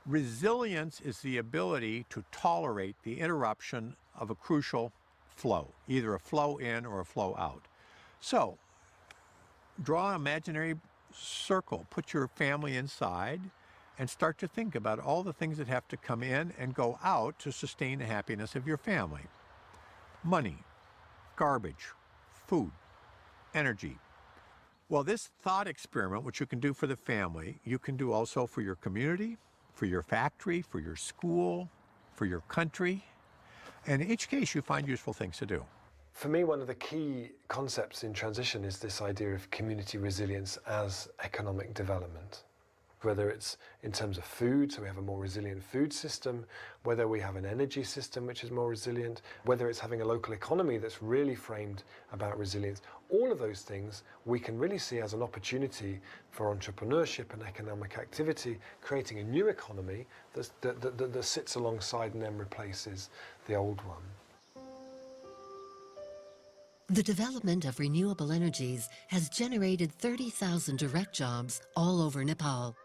Resilience is the ability to tolerate the interruption of a crucial flow, either a flow in or a flow out. So, draw an imaginary circle, put your family inside, and start to think about all the things that have to come in and go out to sustain the happiness of your family. Money, garbage, food, energy. Well, this thought experiment, which you can do for the family, you can do also for your community, for your factory, for your school, for your country. And in each case, you find useful things to do. For me, one of the key concepts in transition is this idea of community resilience as economic development. Whether it's in terms of food, so we have a more resilient food system, whether we have an energy system which is more resilient, whether it's having a local economy that's really framed about resilience, all of those things we can really see as an opportunity for entrepreneurship and economic activity, creating a new economy that sits alongside and then replaces the old one. The development of renewable energies has generated 30,000 direct jobs all over Nepal.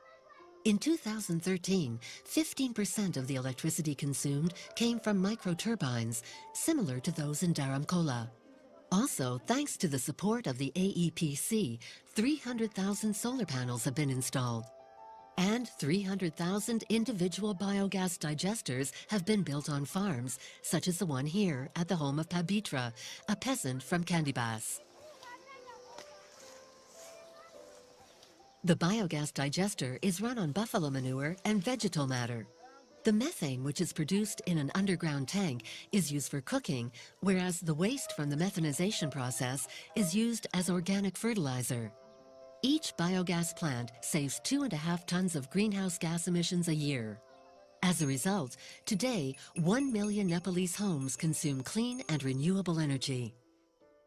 In 2013, 15% of the electricity consumed came from microturbines, similar to those in Dharamkola. Also, thanks to the support of the AEPC, 300,000 solar panels have been installed. And 300,000 individual biogas digesters have been built on farms, such as the one here at the home of Pabitra, a peasant from Kandibas. The biogas digester is run on buffalo manure and vegetal matter. The methane, which is produced in an underground tank, is used for cooking, whereas the waste from the methanization process is used as organic fertilizer. Each biogas plant saves 2.5 tons of greenhouse gas emissions a year. As a result, today, 1 million Nepalese homes consume clean and renewable energy.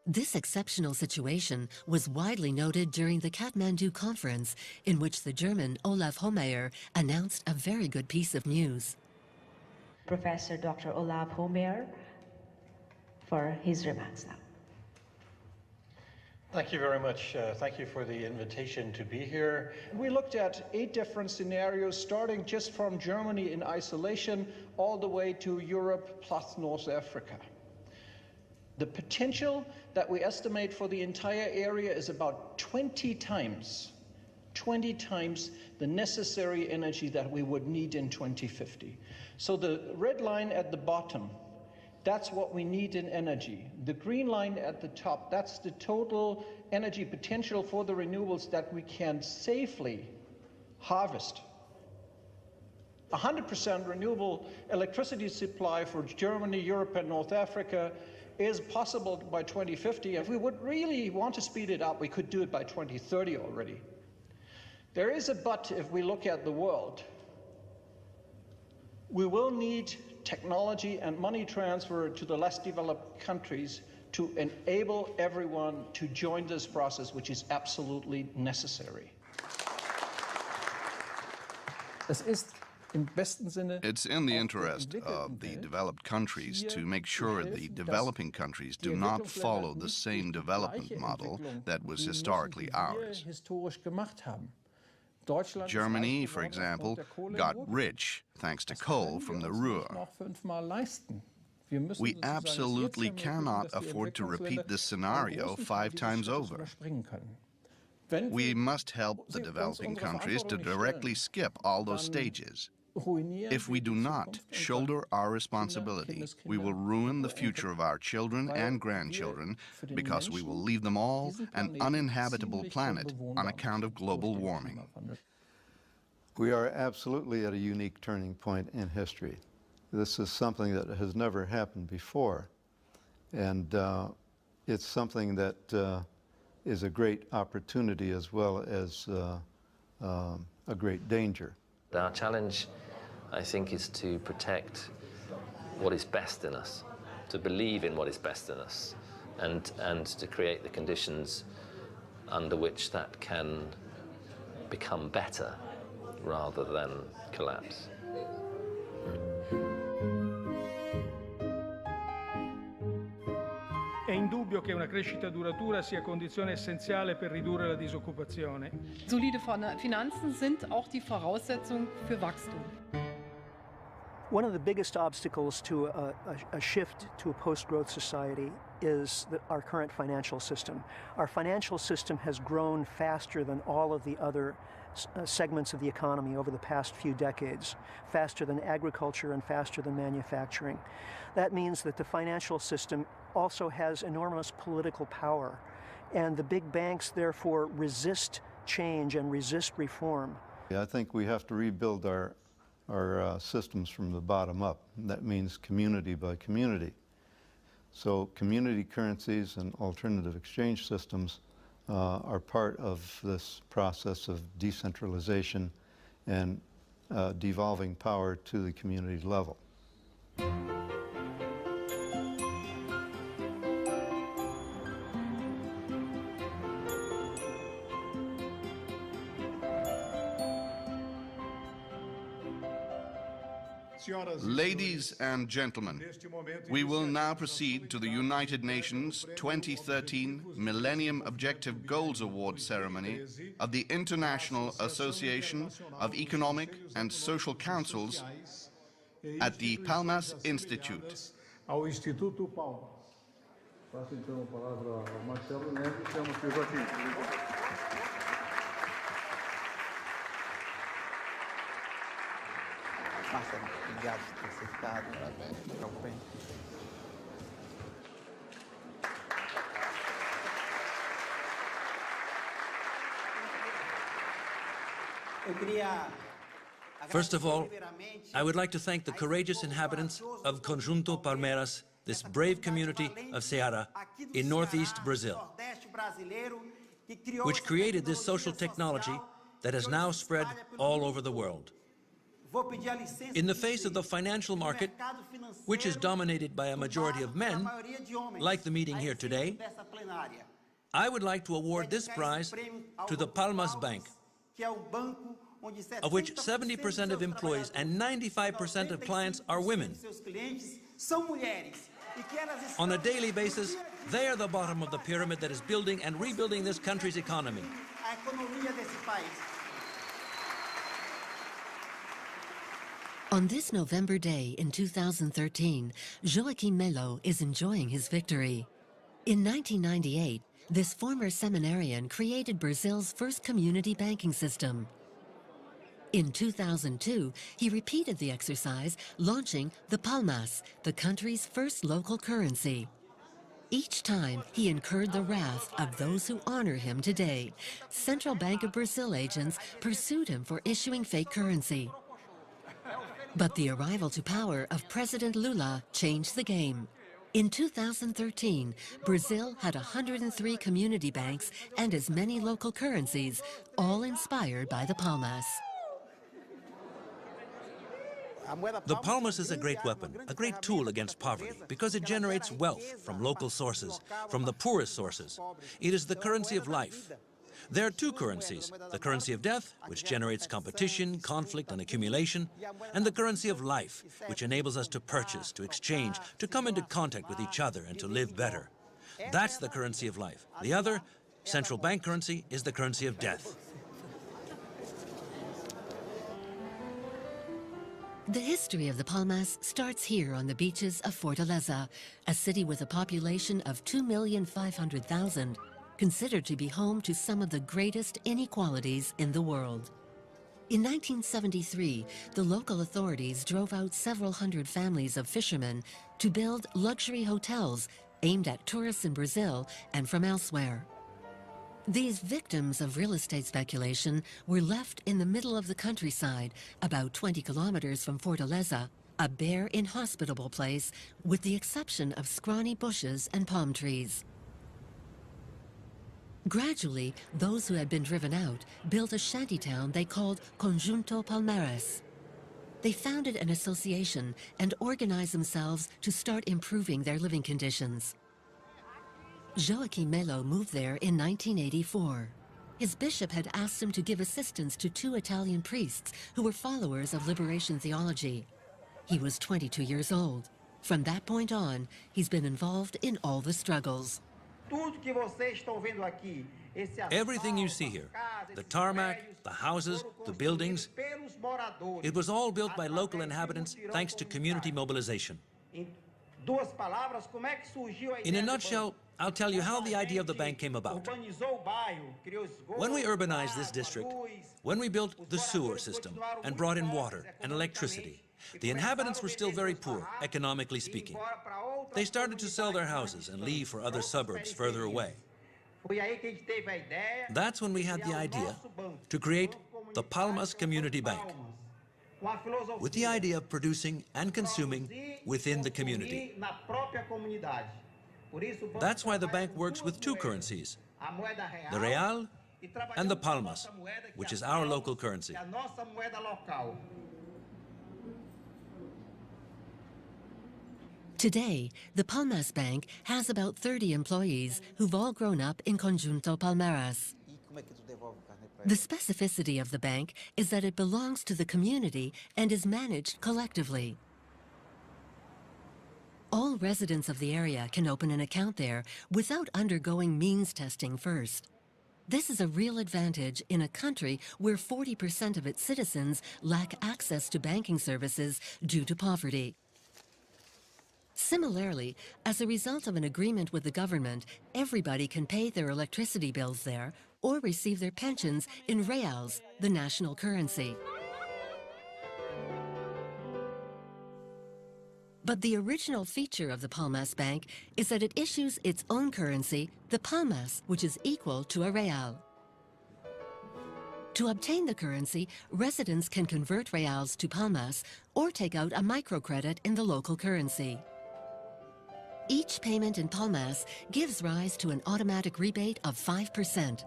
This exceptional situation was widely noted during the Kathmandu conference, in which the German Olaf Hohmeier announced a very good piece of news. Professor Dr. Olaf Hohmeier for his remarks now. Thank you very much. Thank you for the invitation to be here. We looked at 8 different scenarios, starting just from Germany in isolation, all the way to Europe plus North Africa. The potential that we estimate for the entire area is about 20 times the necessary energy that we would need in 2050. So the red line at the bottom, that's what we need in energy. The green line at the top, that's the total energy potential for the renewables that we can safely harvest. 100% renewable electricity supply for Germany, Europe, and North Africa is possible by 2050. If we would really want to speed it up, we could do it by 2030 already. There is a but if we look at the world. We will need technology and money transfer to the less developed countries to enable everyone to join this process, which is absolutely necessary. It's in the interest of the developed countries to make sure the developing countries do not follow the same development model that was historically ours. Germany, for example, got rich thanks to coal from the Ruhr. We absolutely cannot afford to repeat this scenario 5 times over. We must help the developing countries to directly skip all those stages. If we do not shoulder our responsibility, we will ruin the future of our children and grandchildren because we will leave them all an uninhabitable planet on account of global warming. We are absolutely at a unique turning point in history. This is something that has never happened before, and it's something that is a great opportunity as well as a great danger. Our challenge, I think, is to protect what is best in us, to believe in what is best in us, and to create the conditions under which that can become better rather than collapse. dubbio che una crescita duratura sia condizione essenziale per ridurre la disoccupazione. Solide Finanzen sind auch die Voraussetzung für Wachstum. One of the biggest obstacles to a shift to a post-growth society is our current financial system. Our financial system has grown faster than all of the other segments of the economy over the past few decades, faster than agriculture and faster than manufacturing. That means that the financial system also has enormous political power, and the big banks therefore resist change and resist reform. I think we have to rebuild our systems from the bottom up. That means community by community. So community currencies and alternative exchange systems are part of this process of decentralization and devolving power to the community level. Ladies and gentlemen, we will now proceed to the United Nations 2013 Millennium Objective Goals Award ceremony of the International Association of Economic and Social Councils at the Palmas Institute. Ao Instituto Palmas. Passo então a palavra ao Marcelo Neves e chamo o Joaquim. Marcelo, obrigado por ter aceitado. Parabéns. First of all, I would like to thank the courageous inhabitants of Conjunto Palmeiras, this brave community of Ceará in northeast Brazil, which created this social technology that has now spread all over the world. In the face of the financial market, which is dominated by a majority of men, like the meeting here today, I would like to award this prize to the Palmas Bank, of which 70% of employees and 95% of clients are women. On a daily basis, they are the bottom of the pyramid that is building and rebuilding this country's economy. On this November day in 2013, Joaquim Melo is enjoying his victory. In 1998, this former seminarian created Brazil's first community banking system. In 2002, he repeated the exercise, launching the Palmas, the country's first local currency. Each time, he incurred the wrath of those who honor him today. Central Bank of Brazil agents pursued him for issuing fake currency. But the arrival to power of President Lula changed the game. In 2013, Brazil had 103 community banks and as many local currencies, all inspired by the Palmas. The Palmas is a great weapon, a great tool against poverty, because it generates wealth from local sources, from the poorest sources. It is the currency of life. There are two currencies, the currency of death, which generates competition, conflict, and accumulation, and the currency of life, which enables us to purchase, to exchange, to come into contact with each other, and to live better. That's the currency of life. The other, central bank currency, is the currency of death. The history of the Palmas starts here on the beaches of Fortaleza, a city with a population of 2,500,000, considered to be home to some of the greatest inequalities in the world. In 1973, the local authorities drove out several hundred families of fishermen to build luxury hotels aimed at tourists in Brazil and from elsewhere. These victims of real estate speculation were left in the middle of the countryside, about 20 kilometers from Fortaleza, a bare, inhospitable place with the exception of scrawny bushes and palm trees. Gradually, those who had been driven out built a shantytown they called Conjunto Palmeiras. They founded an association and organized themselves to start improving their living conditions. Joaquim Melo moved there in 1984. His bishop had asked him to give assistance to 2 Italian priests who were followers of liberation theology. He was 22 years old. From that point on, he's been involved in all the struggles. Everything you see here, the tarmac, the houses, the buildings, it was all built by local inhabitants thanks to community mobilization. In a nutshell, I'll tell you how the idea of the bank came about. When we urbanized this district, when we built the sewer system and brought in water and electricity, the inhabitants were still very poor, economically speaking. They started to sell their houses and leave for other suburbs further away. That's when we had the idea to create the Palmas Community Bank, with the idea of producing and consuming within the community. That's why the bank works with two currencies, the real and the palmas, which is our local currency. Today, the Palmas Bank has about 30 employees who've all grown up in Conjunto Palmeiras. The specificity of the bank is that it belongs to the community and is managed collectively. All residents of the area can open an account there without undergoing means testing first. This is a real advantage in a country where 40% of its citizens lack access to banking services due to poverty. Similarly, as a result of an agreement with the government, everybody can pay their electricity bills there or receive their pensions in reals, the national currency. But the original feature of the Palmas Bank is that it issues its own currency, the palmas, which is equal to a real. To obtain the currency, residents can convert reals to palmas or take out a microcredit in the local currency. Each payment in palmas gives rise to an automatic rebate of 5%.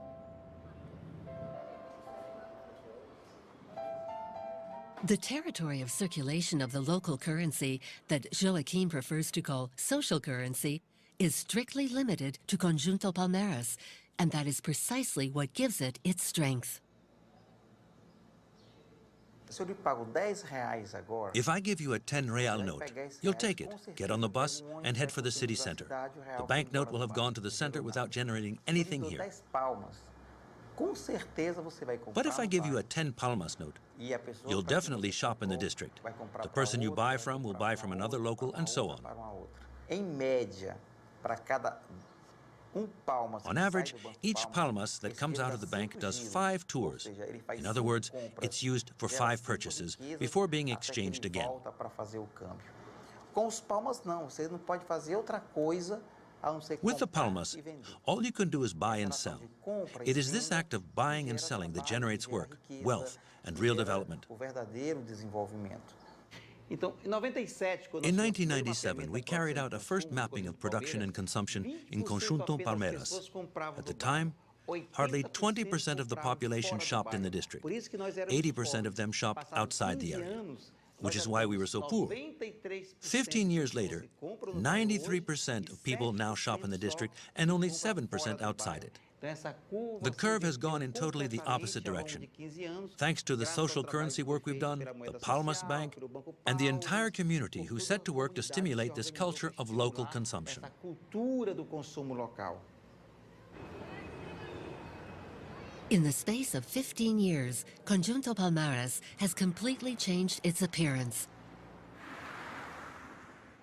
The territory of circulation of the local currency, that Joaquim prefers to call social currency, is strictly limited to Conjunto Palmeiras, and that is precisely what gives it its strength. If I give you a 10 real note, you'll take it, get on the bus, and head for the city center. The banknote will have gone to the center without generating anything here. But if I give you a 10 palmas note, you'll definitely shop in the district. The person you buy from will buy from another local, and so on. On average, each palmas that comes out of the bank does 5 tours. In other words, it's used for 5 purchases before being exchanged again. With the palmas, all you can do is buy and sell. It is this act of buying and selling that generates work, wealth, and real development. In 1997, we carried out a first mapping of production and consumption in Conjunto Palmeiras. At the time, hardly 20% of the population shopped in the district. 80% of them shopped outside the area, which is why we were so poor. 15 years later, 93% of people now shop in the district and only 7% outside it. The curve has gone in totally the opposite direction. Thanks to the social currency work we've done, the Palmas Bank, and the entire community who set to work to stimulate this culture of local consumption. In the space of 15 years, Conjunto Palmeiras has completely changed its appearance.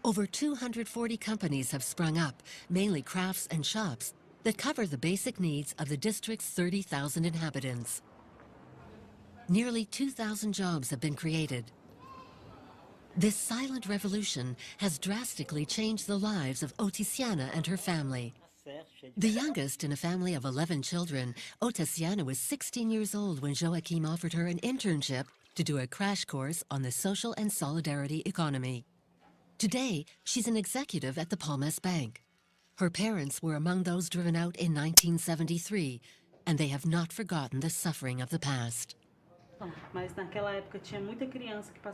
Over 240 companies have sprung up, mainly crafts and shops, that cover the basic needs of the district's 30,000 inhabitants. Nearly 2,000 jobs have been created. This silent revolution has drastically changed the lives of Oticiana and her family. The youngest in a family of 11 children, Oticiana was 16 years old when Joaquim offered her an internship to do a crash course on the social and solidarity economy. Today, she's an executive at the Palmas Bank. Her parents were among those driven out in 1973, and they have not forgotten the suffering of the past.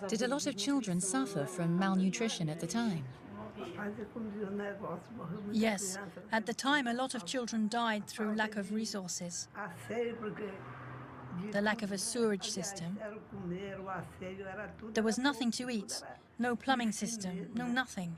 Did a lot of children suffer from malnutrition at the time? Yes, at the time a lot of children died through lack of resources. The lack of a sewerage system. There was nothing to eat, no plumbing system, no nothing.